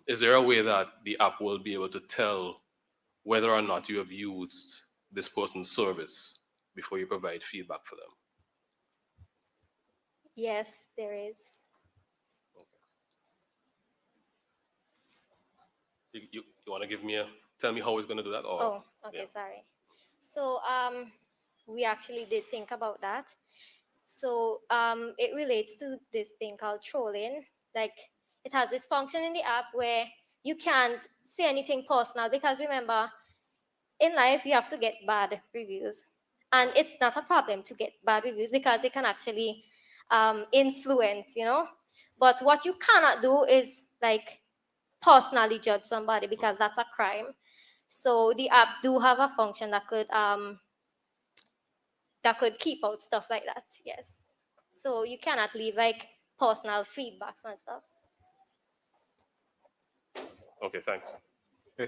Is there a way that the app will be able to tell whether or not you have used this person's service before you provide feedback for them? Yes, there is. You want to tell me how it's going to do that? Or, oh, okay, sorry. So we actually did think about that. So it relates to this thing called trolling. Like it has this function in the app where you can't say anything personal because remember, in life you have to get bad reviews. And it's not a problem to get bad reviews because it can actually influence, But what you cannot do is like personally judge somebody because that's a crime. So the app do have a function that could keep out stuff like that. Yes. So you cannot leave like personal feedbacks and stuff. Okay, thanks.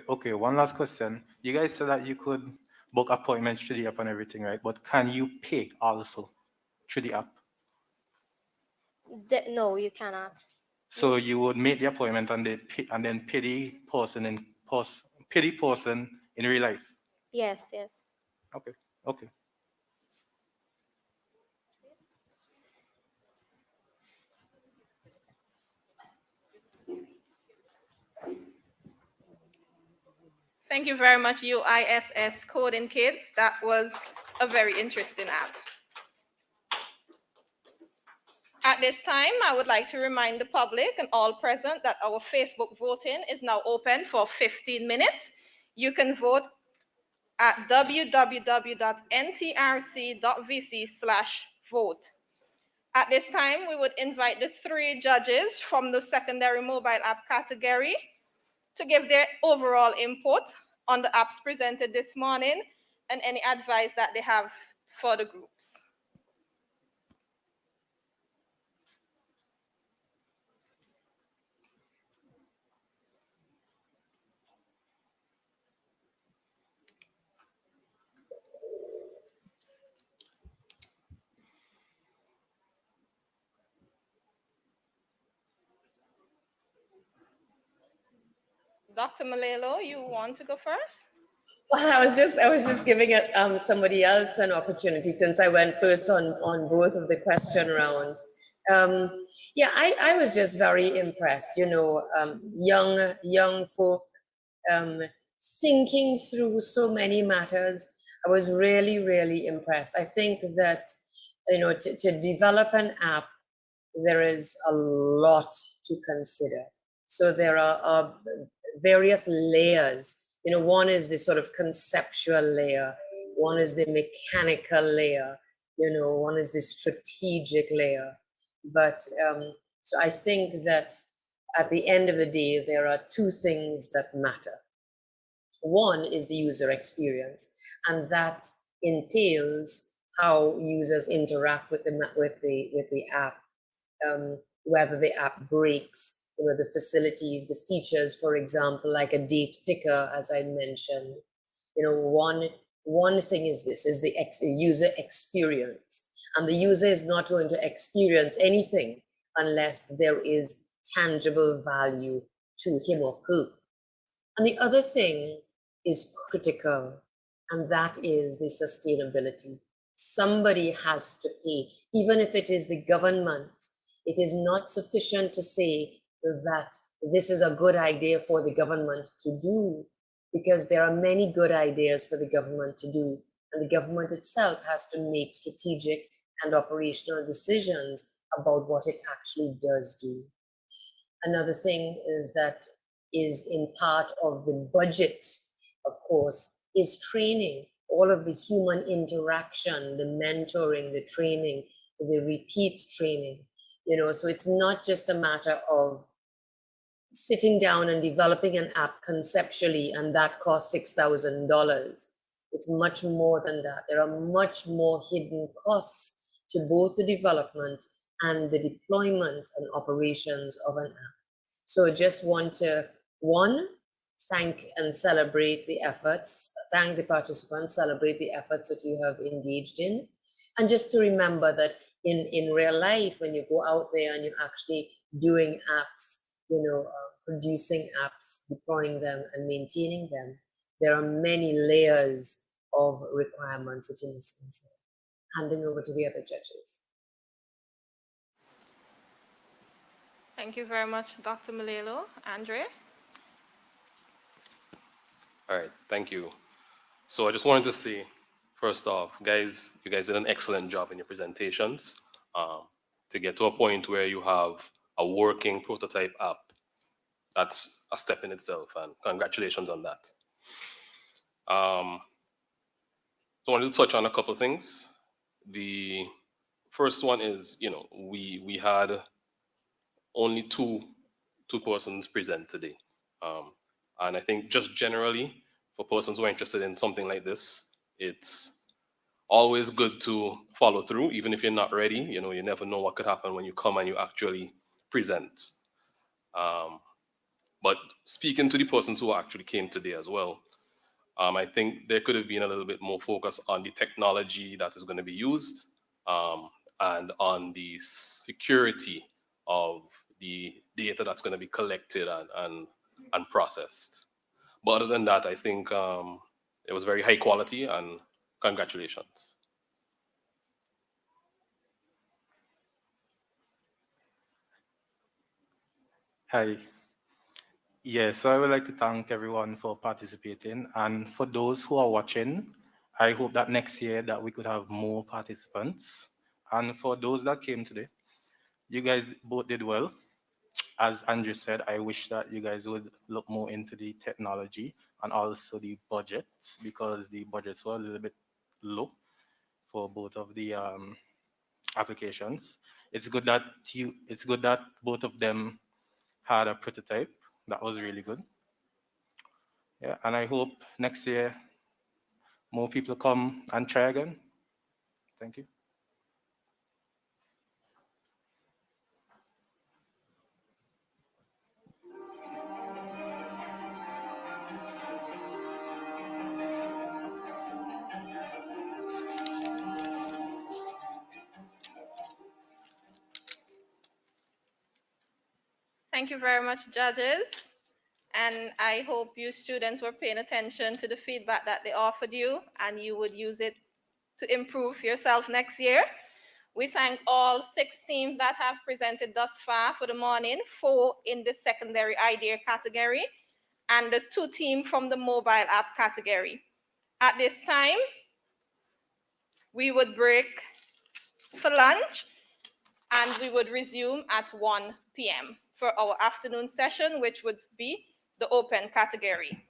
Okay, one last question. You guys said that you could book appointments through the app and everything, right? But can you pay also through the app? No, you cannot. So you would make the appointment and then pay the person in real life. Yes, yes. Okay. Okay. Thank you very much, UISS Coding Kids. That was a very interesting app. At this time, I would like to remind the public and all present that our Facebook voting is now open for 15 minutes. You can vote at www.ntrc.vc/vote. At this time, we would invite the 3 judges from the secondary mobile app category to give their overall input on the apps presented this morning and any advice that they have for the groups. Dr. Malelu, you want to go first? Well, I was just giving it, somebody else an opportunity since I went first on both of the question rounds. Yeah, I was just very impressed, you know, young folk thinking through so many matters. I was really, really impressed. I think that, you know, to develop an app, there is a lot to consider. So there are various layers. You know, one is the sort of conceptual layer, one is the mechanical layer, you know, one is the strategic layer. But so I think that at the end of the day, there are 2 things that matter. One is the user experience, and that entails how users interact with the app, whether the app breaks, you know, the facilities, the features, for example, like a date picker, as I mentioned. You know, one thing is the user experience, and the user is not going to experience anything unless there is tangible value to him or her. And the other thing is critical, and that is the sustainability. Somebody has to pay, even if it is the government. It is not sufficient to say that this is a good idea for the government to do, because there are many good ideas for the government to do, and the government itself has to make strategic and operational decisions about what it actually does do. Another thing is that is in part of the budget, of course, is training, all of the human interaction, the mentoring, the training, the repeat training, you know, so it's not just a matter of sitting down and developing an app conceptually and that costs $6,000. It's much more than that. There are much more hidden costs to both the development and the deployment and operations of an app. So I just want to, one, thank and celebrate the efforts, thank the participants, celebrate the efforts that you have engaged in. And just to remember that in real life, when you go out there and you're actually doing apps, you know, producing apps, deploying them and maintaining them, there are many layers of requirements that you must consider. Handing over to the other judges. Thank you very much, Dr. Malelu. Andre? All right, thank you. So I just wanted to say, first off, guys, you guys did an excellent job in your presentations. To get to a point where you have a working prototype app, that's a step in itself, and congratulations on that. So I wanted to touch on a couple of things. The first one is, you know, we had only two persons present today. And I think just generally, for persons who are interested in something like this, it's always good to follow through, even if you're not ready. You know, you never know what could happen when you come and you actually present. But speaking to the persons who actually came today as well, I think there could have been a little bit more focus on the technology that is going to be used, and and on the security of the data that's going to be collected and processed. But other than that, I think it was very high quality, and congratulations. Hi. Yeah, so I would like to thank everyone for participating. And for those who are watching, I hope that next year that we could have more participants. And for those that came today, you guys both did well. As Andrew said, I wish that you guys would look more into the technology and also the budgets, because the budgets were a little bit low for both of the applications. It's good that both of them had a prototype. That was really good. Yeah, and I hope next year more people come and try again. Thank you. Thank you very much, judges. And I hope you students were paying attention to the feedback that they offered you, and you would use it to improve yourself next year. We thank all 6 teams that have presented thus far for the morning, 4 in the secondary idea category, and the 2 teams from the mobile app category. At this time, we would break for lunch, and we would resume at 1 p.m. for our afternoon session, which would be the open category.